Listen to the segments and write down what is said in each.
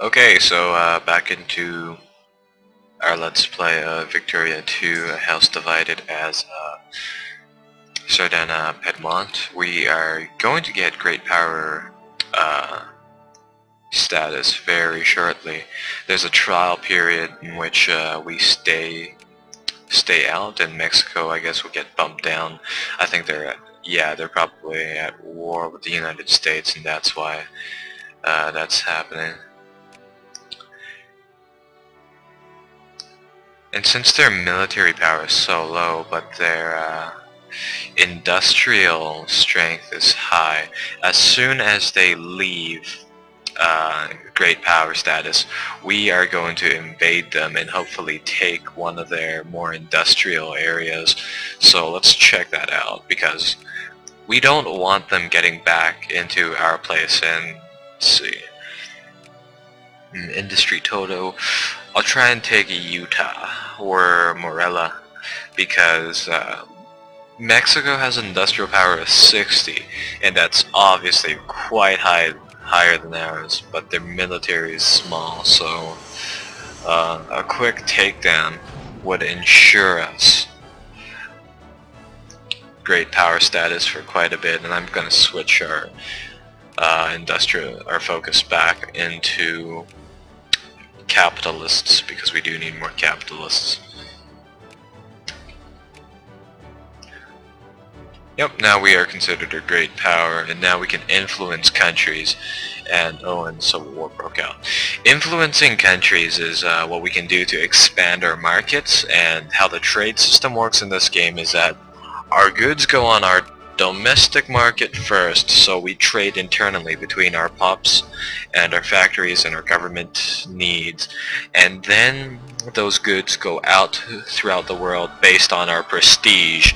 Okay, so back into our Let's Play Victoria 2 House Divided as Sardana Piedmont. We are going to get great power status very shortly. There's a trial period in which we stay out, and Mexico I guess will get bumped down. I think they're probably at war with the United States, and that's why that's happening. And since their military power is so low, but their industrial strength is high, as soon as they leave great power status, we are going to invade them and hopefully take one of their more industrial areas. So let's check that out, because we don't want them getting back into our place. And let's see. Industry Toto. I'll try and take Utah or Morella, because Mexico has an industrial power of 60, and that's obviously quite higher than ours, but their military is small, so a quick takedown would ensure us great power status for quite a bit. And I'm going to switch our focus back into capitalists, because we do need more capitalists. Yep, now we are considered a great power, and now we can influence countries. And Civil War broke out. Influencing countries is what we can do to expand our markets. And how the trade system works in this game is that our goods go on our domestic market first, so we trade internally between our pops and our factories and our government needs, and then those goods go out throughout the world based on our prestige.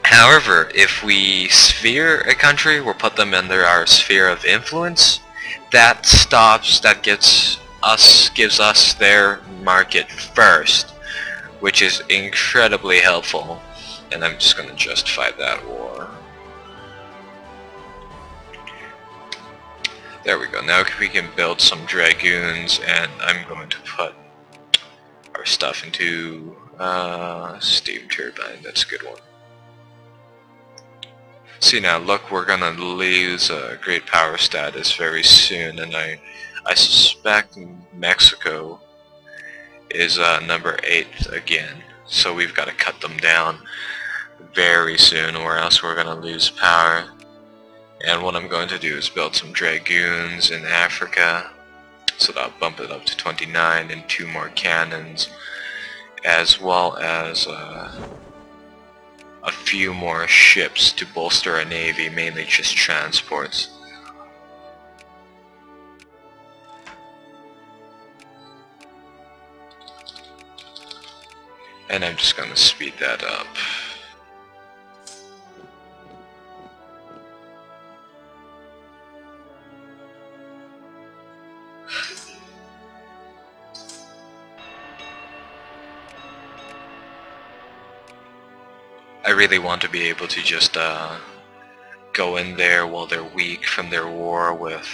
However, if we sphere a country or put them under our sphere of influence, that gives us their market first, which is incredibly helpful. And I'm just going to justify that war. There we go. Now we can build some dragoons, and I'm going to put our stuff into steam turbine. That's a good one. See, now look, we're going to lose great power status very soon, and I suspect Mexico is number 8 again. So we've got to cut them down very soon, or else we're going to lose power. And what I'm going to do is build some dragoons in Africa, so that I'll bump it up to 29, and 2 more cannons, as well as a few more ships to bolster our navy, mainly just transports. And I'm just going to speed that up. I really want to be able to just go in there while they're weak from their war with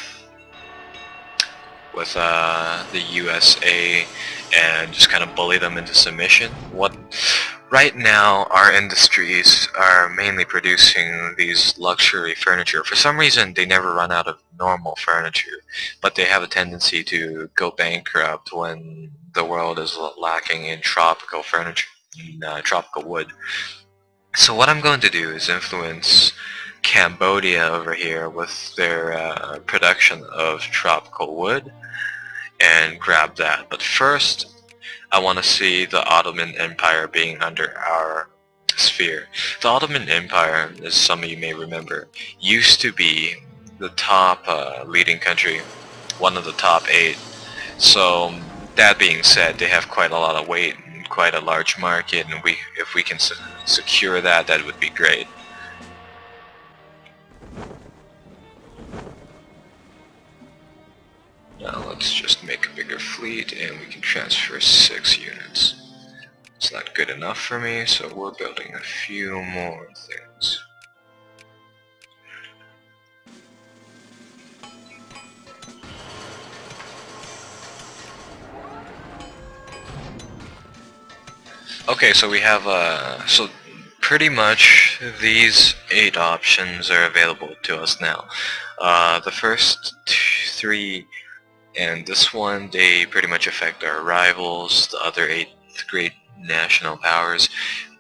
the USA, and just kind of bully them into submission. Right now our industries are mainly producing these luxury furniture. For some reason they never run out of normal furniture, but they have a tendency to go bankrupt when the world is lacking in tropical furniture, tropical wood. So what I'm going to do is influence Cambodia over here with their production of tropical wood, and grab that. But first, I want to see the Ottoman Empire being under our sphere. The Ottoman Empire, as some of you may remember, used to be the top leading country, one of the top 8. So that being said, they have quite a lot of weight, quite a large market, and if we can secure that, that would be great. Now let's just make a bigger fleet, and we can transfer 6 units. It's not good enough for me, so we're building a few more things. Okay, so we have so pretty much these 8 options are available to us now. The first three and this one, they pretty much affect our rivals, the other 8 great national powers.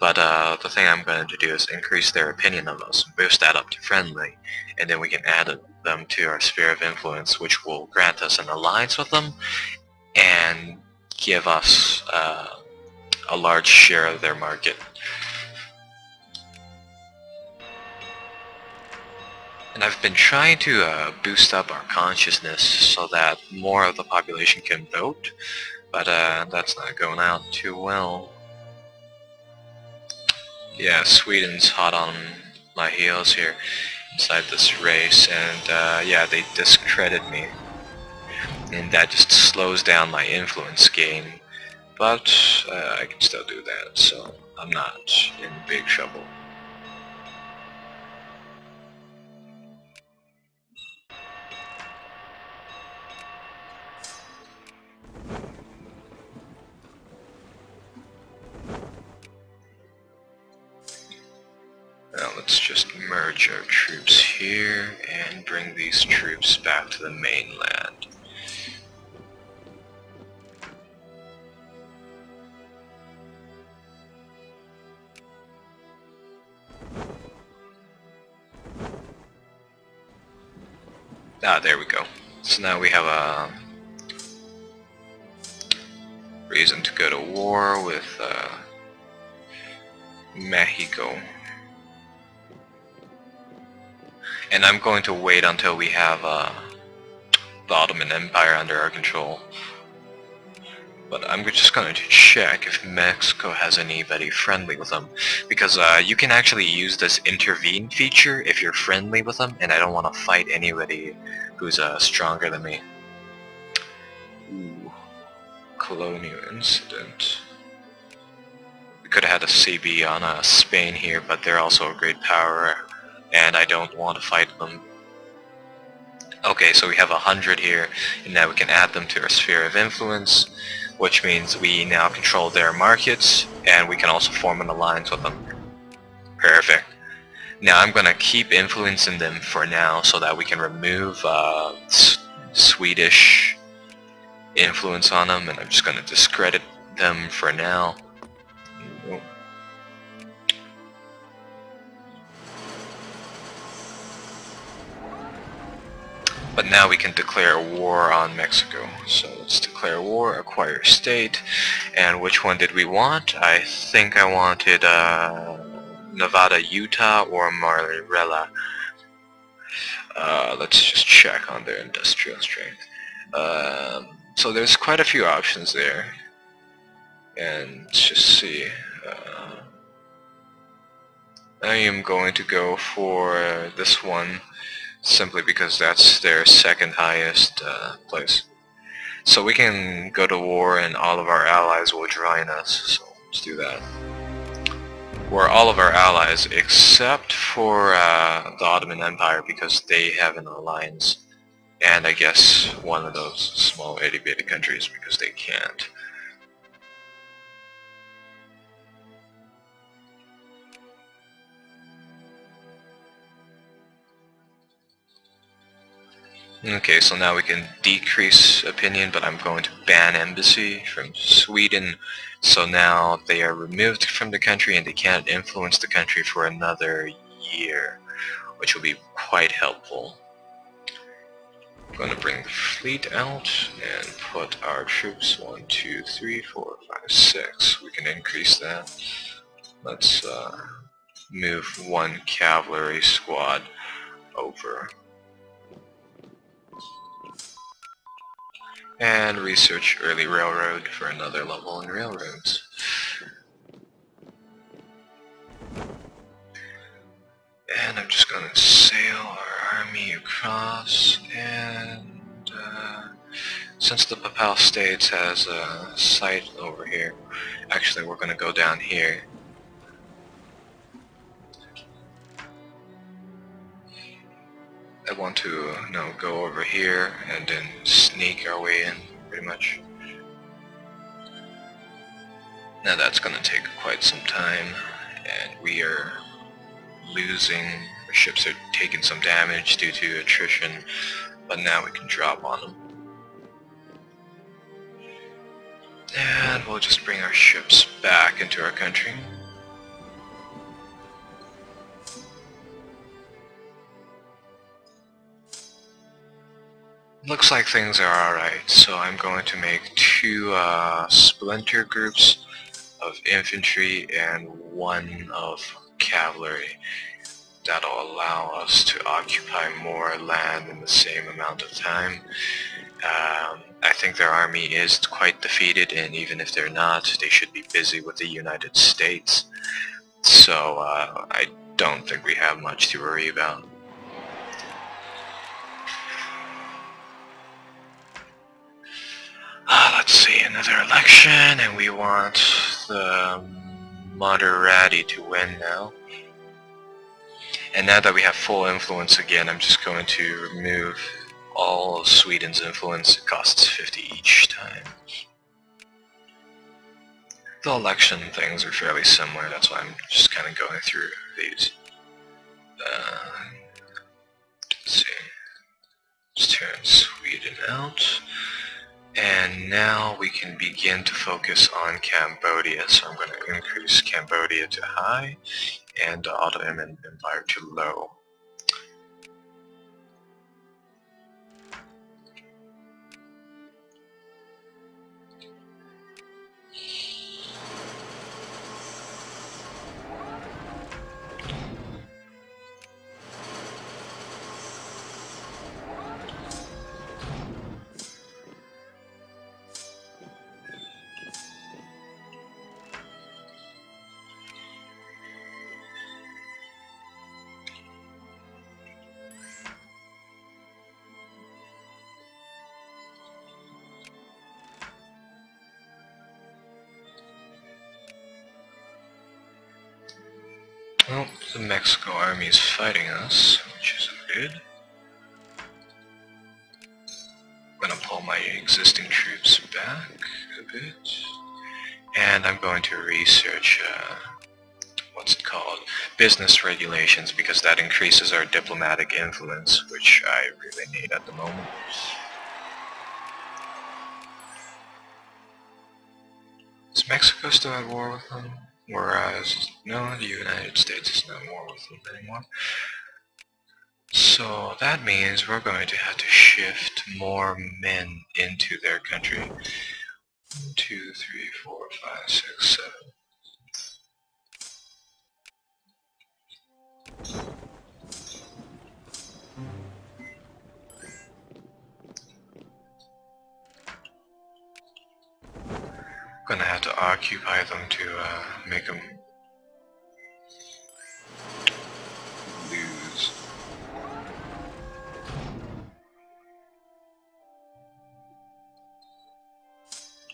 But the thing I'm going to do is increase their opinion of us, boost that up to friendly, and then we can add them to our sphere of influence, which will grant us an alliance with them and give us a large share of their market. And I've been trying to boost up our consciousness so that more of the population can vote, but that's not going out too well. Yeah, Sweden's hot on my heels here inside this race, and yeah, they discredit me. And that just slows down my influence gain, but I can still do that, so I'm not in big trouble. Now let's just merge our troops here and bring these troops back to the mainland. Ah, there we go. So now we have a reason to go to war with Mexico. And I'm going to wait until we have the Ottoman Empire under our control. But I'm just going to check if Mexico has anybody friendly with them, because you can actually use this intervene feature if you're friendly with them, and I don't want to fight anybody who's stronger than me. Ooh, colonial incident. We could have had a CB on Spain here, but they're also a great power, and I don't want to fight them. Okay, so we have 100 here, and now we can add them to our sphere of influence, which means we now control their markets, and we can also form an alliance with them. Perfect. Now I'm going to keep influencing them for now so that we can remove Swedish influence on them, and I'm just going to discredit them for now. But now we can declare war on Mexico. So let's declare war, acquire state, and which one did we want? I think I wanted Nevada, Utah, or Marilla. Let's just check on their industrial strength. So there's quite a few options there, and let's just see. I am going to go for this one, simply because that's their second highest place. So we can go to war and all of our allies will join us, so let's do that. We're all of our allies except for the Ottoman Empire, because they have an alliance, and I guess one of those small itty-bitty countries because they can't. Okay, so now we can decrease opinion, but I'm going to ban embassy from Sweden. So now they are removed from the country and they can't influence the country for another year, which will be quite helpful. I'm going to bring the fleet out and put our troops 1, 2, 3, 4, 5, 6. We can increase that. Let's move 1 cavalry squad over. And research early railroad for another level in railroads. And I'm just going to sail our army across, and since the Papal States has a site over here, actually we're going to go down here. I want to go over here and then sneak our way in, pretty much. Now that's going to take quite some time, and we are losing, our ships are taking some damage due to attrition, but now we can drop on them. And we'll just bring our ships back into our country. Looks like things are alright, so I'm going to make two splinter groups of infantry and one of cavalry. That'll allow us to occupy more land in the same amount of time. I think their army is quite defeated, and even if they're not, they should be busy with the United States. So I don't think we have much to worry about. Let's see, another election, and we want the Moderati to win now. And now that we have full influence again, I'm just going to remove all of Sweden's influence. It costs 50 each time. The election things are fairly similar, that's why I'm just kind of going through these. Let's see. Let's turn Sweden out. And now we can begin to focus on Cambodia. So I'm going to increase Cambodia to high and the Ottoman Empire to low. Well, the Mexico army is fighting us, which isn't good. I'm going to pull my existing troops back a bit. And I'm going to research, what's it called? Business regulations, because that increases our diplomatic influence, which I really need at the moment. Is Mexico still at war with them? Whereas, no, the United States is not at war with them anymore. So that means we're going to have to shift more men into their country. 1, 2, 3, 4, 5, 6, 7. Gonna have to occupy them to make them lose.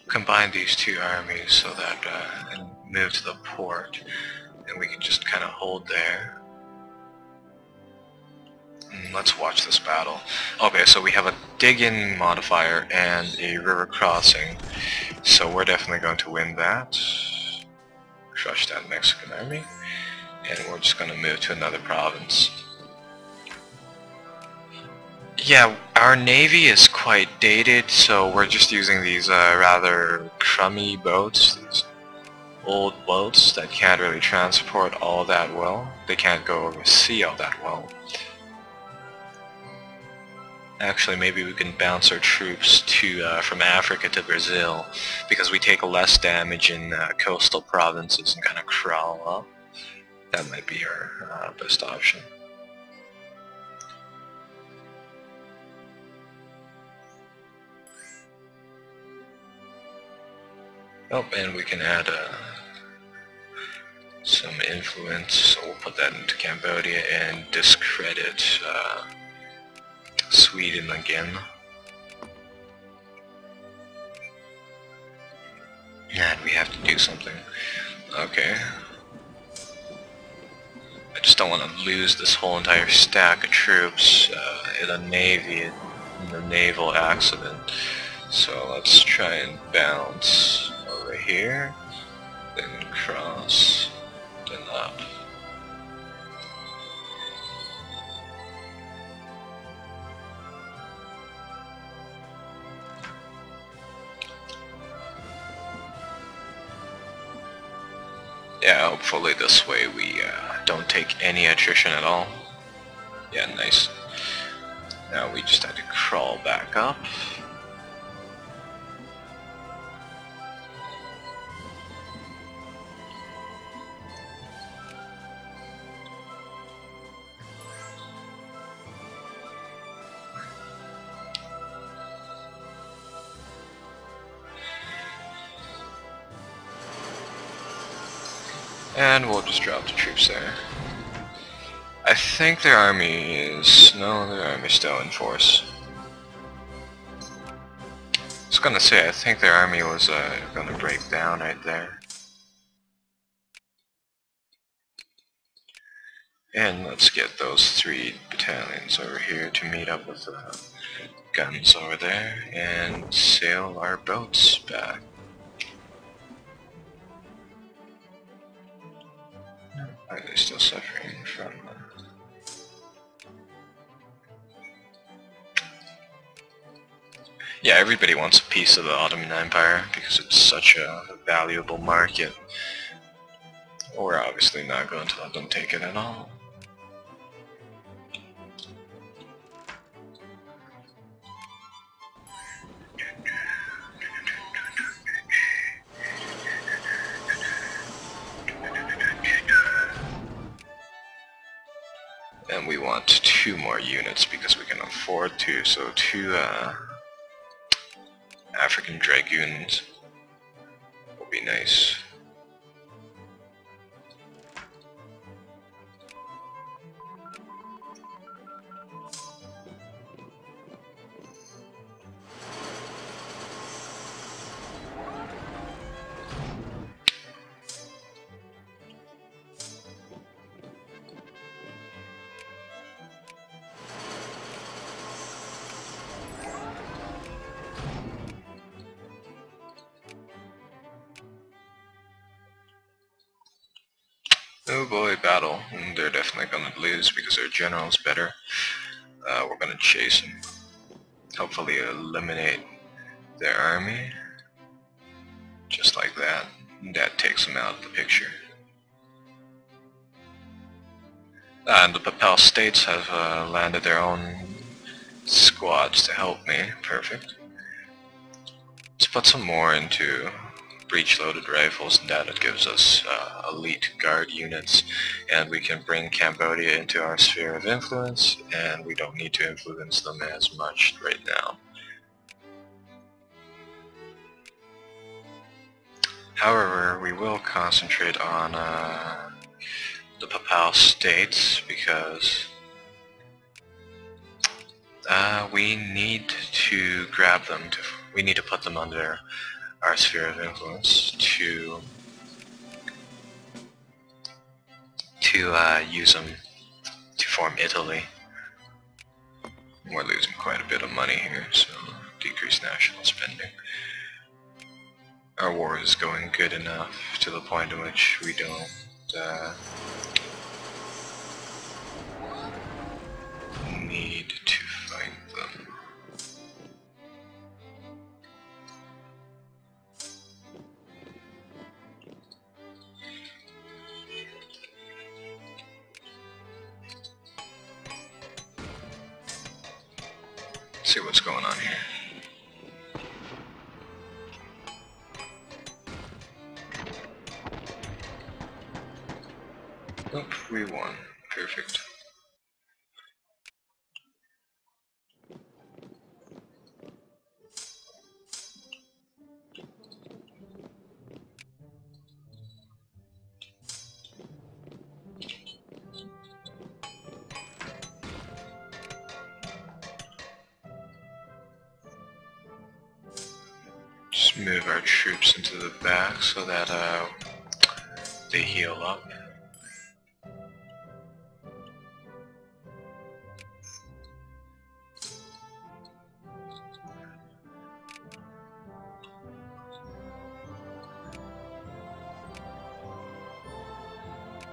Combine these two armies so that and move to the port, and we can just kind of hold there. Let's watch this battle. Okay, so we have a dig-in modifier and a river crossing, so we're definitely going to win that. Crush that Mexican army, and we're just going to move to another province. Yeah, our navy is quite dated, so we're just using these rather crummy boats, these old boats that can't really transport all that well. They can't go over sea all that well. Actually, maybe we can bounce our troops to from Africa to Brazil, because we take less damage in coastal provinces and kind of crawl up. That might be our best option. Oh, and we can add some influence, so we'll put that into Cambodia and discredit Sweden again. And we have to do something. Okay. I just don't want to lose this whole entire stack of troops in a navy, in a naval accident. So let's try and bounce over here. then cross, then up. Yeah, hopefully this way we don't take any attrition at all. Yeah, nice. Now we just had to crawl back up. And we'll just drop the troops there. I think their army is... no, their army's still in force. I was gonna say, I think their army was gonna break down right there. And let's get those 3 battalions over here to meet up with the guns over there and sail our boats back. Are they still suffering from Yeah, everybody wants a piece of the Ottoman Empire because it's such a valuable market. We're obviously not going to let them take it at all. And we want 2 more units because we can afford to, so 2 African Dragoons will be nice. Oh boy, battle. They're definitely gonna lose because their general's better. We're gonna chase them. Hopefully eliminate their army. Just like that. That takes them out of the picture. And the Papal States have landed their own squads to help me. Perfect. Let's put some more into breech-loaded rifles, and that gives us elite guard units, and we can bring Cambodia into our sphere of influence, and we don't need to influence them as much right now. However, we will concentrate on the Papal States because we need to grab them. We need to put them under our sphere of influence to use them to form Italy. We're losing quite a bit of money here, so decrease national spending. Our war is going good enough to the point in which we don't need to fight them. Let's see what's going on here. Nope, we won. Perfect. Just move our troops into the back so that they heal up.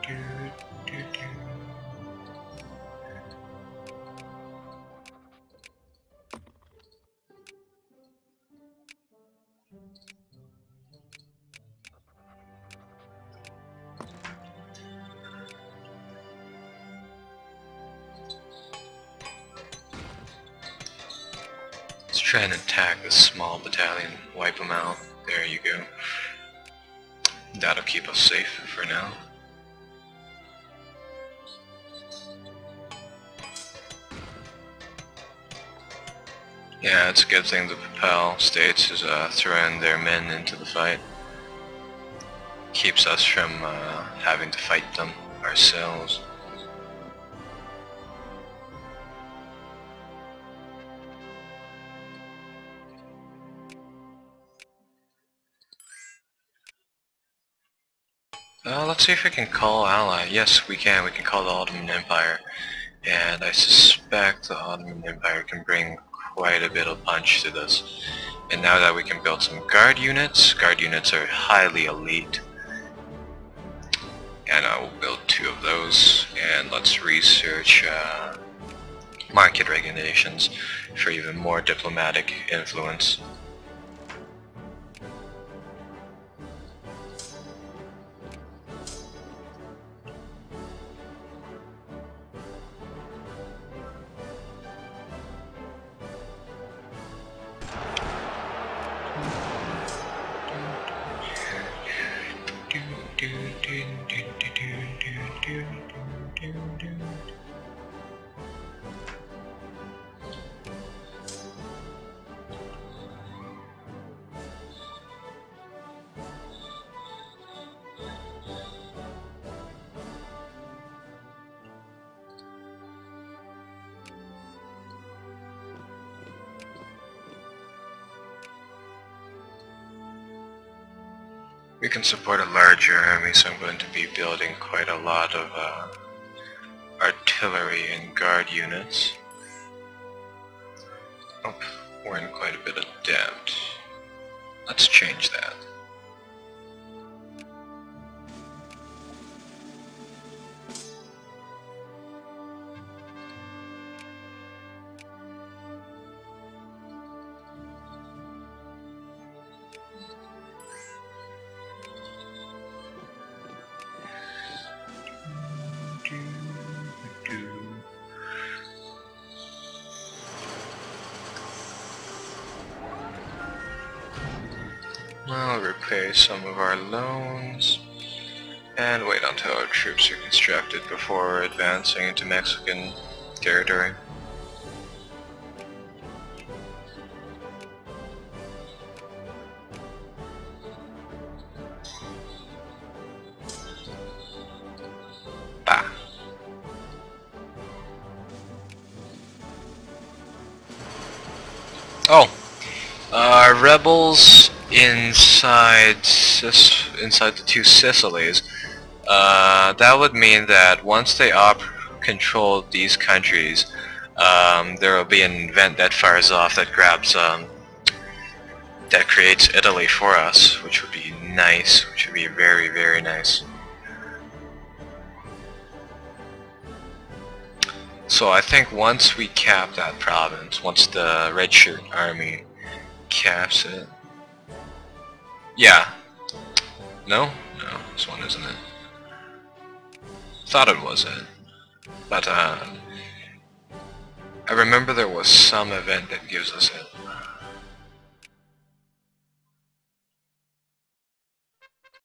Let's try and attack this small battalion, wipe them out. There you go. That'll keep us safe for now. Yeah, it's a good thing the Propel States is throwing their men into the fight. Keeps us from having to fight them ourselves. Let's see if we can call ally. Yes, we can. We can call the Ottoman Empire. And I suspect the Ottoman Empire can bring quite a bit of punch to this. And now that we can build some guard units are highly elite. And I will build 2 of those. And let's research market regulations for even more diplomatic influence. We can support a larger army, so I'm going to be building quite a lot of artillery and guard units. Oh, we're in quite a bit of debt. Let's change that. I'll repay some of our loans and wait until our troops are constructed before advancing into Mexican territory. Bah. Oh, rebels inside the 2 Sicilies. That would mean that once they control these countries, there will be an event that fires off that grabs that creates Italy for us, which would be nice, which would be very, very nice. So I think once we cap that province, once the Red Shirt Army caps it. Yeah. No? No, this one isn't it. Thought it was it. But I remember there was some event that gives us it.